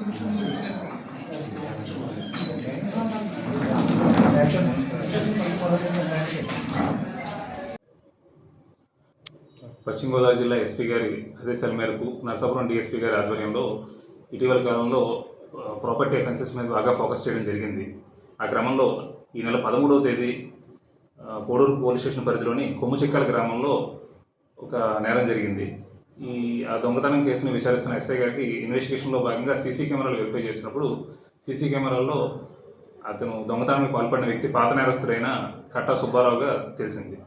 పశ్చిమ గోదావరి జిల్లా ఎస్పీ గారి ఆదేశాల మేరకు నరసాపురం డిఎస్పీ గారి ఆధ్వర్యంలో ఇటీవల కాలంలో ప్రాపర్టీ అఫెన్సెస్ మీద బాగా ఫోకస్ చేయడం జరిగింది. ఆ క్రమంలో ఈ నెల 13వ తేదీ కోడూరు పోలీస్ స్టేషన్ పరిధిలోని కొమ్ముచిక్కల గ్రామంలో ఒక నేరం జరిగింది. ఆ దొంగతనం కేసును విచారిస్తున్న ఎస్ఐ గారికి ఇన్వెస్టిగేషన్లో భాగంగా సీసీ కెమెరాలు వెరిఫై చేసినప్పుడు సీసీ కెమెరాల్లో అతను దొంగతనానికి పాల్పడిన వ్యక్తి పాత నేరస్తుడైన కట్టా సుబ్బారావుగా తెలిసింది.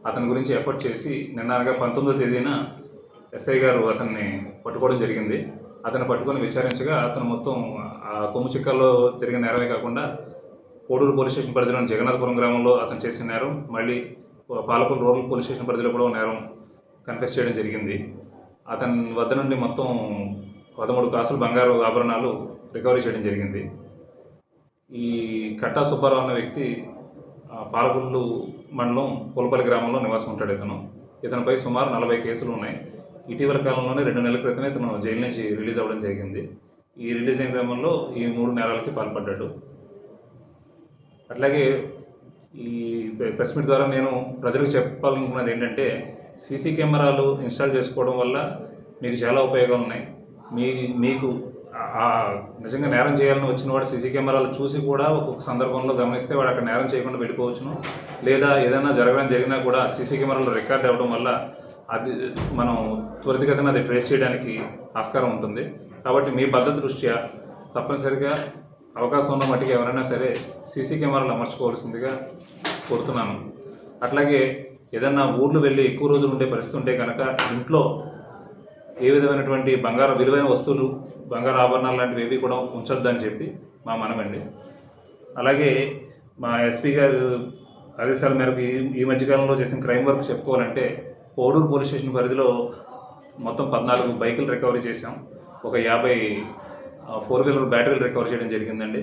అతని గురించి ఎఫర్ట్ చేసి నిన్నగా 19వ తేదీన ఎస్ఐ గారు అతన్ని పట్టుకోవడం జరిగింది. అతను పట్టుకొని విచారించగా అతను మొత్తం ఆ కొమ్ముచిక్కల్లో జరిగిన నేరమే కాకుండా కోడూరు పోలీస్ స్టేషన్ పరిధిలోని జగన్నాథపురం గ్రామంలో అతను చేసిన నేరం, మళ్ళీ పాలకొల్లు రూరల్ పోలీస్ స్టేషన్ పరిధిలో కూడా నేరం కన్ఫెస్ చేయడం జరిగింది. అతని వద్ద నుండి మొత్తం 13 కాసులు బంగారు ఆభరణాలు రికవరీ చేయడం జరిగింది. ఈ కట్టా సుబ్బారావు అన్న వ్యక్తి పాలకొల్లు మండలం పులపల్లి గ్రామంలో నివాసం ఉంటాడు. ఇతనిపై సుమారు 40 కేసులు ఉన్నాయి. ఇటీవల కాలంలోనే 2 నెలల క్రితమే ఇతను జైలు నుంచి రిలీజ్ అవ్వడం జరిగింది. ఈ రిలీజ్ అయిన క్రమంలో ఈ 3 నేరాలకి పాల్పడ్డాడు. అట్లాగే ఈ ప్రెస్ మీట్ ద్వారా నేను ప్రజలకు చెప్పాలనుకున్నది ఏంటంటే, సీసీ కెమెరాలు ఇన్స్టాల్ చేసుకోవడం వల్ల మీకు చాలా ఉపయోగాలు ఉన్నాయి. మీకు నిజంగా నేరం చేయాలని వచ్చిన వాడు సీసీ కెమెరాలు చూసి కూడా ఒక్కొక్క సందర్భంలో గమనిస్తే వాడు అక్కడ నేరం చేయకుండా వెళ్ళిపోవచ్చును. లేదా ఏదైనా జరిగినా కూడా సీసీ కెమెరాలు రికార్డ్ అవ్వడం వల్ల అది మనం త్వరితగతిన అది ట్రేస్ చేయడానికి ఆస్కారం ఉంటుంది. కాబట్టి మీ భద్రత దృష్ట్యా తప్పనిసరిగా అవకాశం ఉన్న మట్టికి ఎవరైనా సరే సీసీ కెమెరాలు అమర్చుకోవాల్సిందిగా కోరుతున్నాను. అట్లాగే ఏదన్నా ఊర్లు వెళ్ళి ఎక్కువ రోజులు ఉండే పరిస్థితి ఉంటే కనుక ఇంట్లో ఏ విధమైనటువంటి విలువైన వస్తువులు, బంగారు ఆభరణాలు లాంటివి ఏవి కూడా ఉంచొద్దని చెప్పి మా మనమండి. అలాగే మా ఎస్పీ గారు ఆదేశాల మేరకు ఈ మధ్యకాలంలో చేసిన క్రైమ్ వర్క్ చెప్పుకోవాలంటే, కోడూరు పోలీస్ స్టేషన్ పరిధిలో మొత్తం 14 బైకులు రికవరీ చేసాం. ఒక 50 4-వీలర్ బ్యాటరీలు రికవర్ చేయడం జరిగిందండి.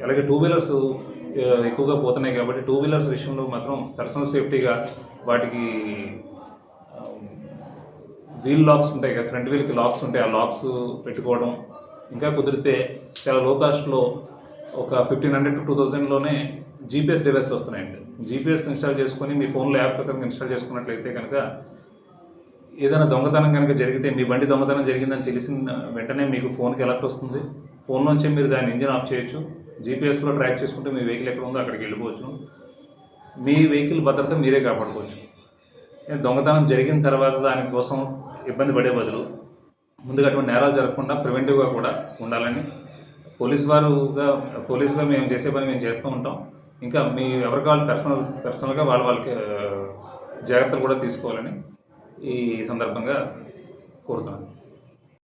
అలాగే 2 వీలర్స్ ఎక్కువగా పోతున్నాయి కాబట్టి 2 వీలర్స్ విషయంలో మాత్రం పర్సనల్ సేఫ్టీగా వాటికి వీల్ లాక్స్ ఉంటాయి కదా, ఫ్రంట్ వీల్కి లాక్స్ ఉంటాయి, ఆ లాక్స్ పెట్టుకోవడం. ఇంకా కుదిరితే చాలా లో కాస్ట్లో ఒక 1500 to 2000లోనే జీపీఎస్ డివైస్లు వస్తున్నాయండి. జీపీఎస్ ఇన్స్టాల్ చేసుకొని మీ ఫోన్లో యాప్ ప్రకారం ఇన్స్టాల్ చేసుకున్నట్లయితే కనుక ఏదైనా దొంగతనం కనుక జరిగితే, మీ బండి దొంగతనం జరిగిందని తెలిసిన వెంటనే మీకు ఫోన్కి అలర్ట్ వస్తుంది. ఫోన్లోంచి మీరు దాని ఇంజిన్ ఆఫ్ చేయొచ్చు. జీపీఎస్లో ట్రాక్ చేసుకుంటే మీ వెహికల్ ఎక్కడ ఉందో అక్కడికి వెళ్ళిపోవచ్చు. మీ వెహికల్ భద్రత మీరే కాపాడుకోవచ్చు. దొంగతనం జరిగిన తర్వాత దానికోసం ఇబ్బంది పడే బదులు ముందుగా అటువంటి నేరాలు జరగకుండా ప్రివెంటివ్గా కూడా ఉండాలని పోలీసుగా మేము చేసే పని మేము చేస్తూ ఉంటాం. ఇంకా మీ ఎవరికి వాళ్ళు పర్సనల్గా వాళ్ళకి జాగ్రత్తలు కూడా తీసుకోవాలని ఈ సందర్భంగా కోరుతున్నాను.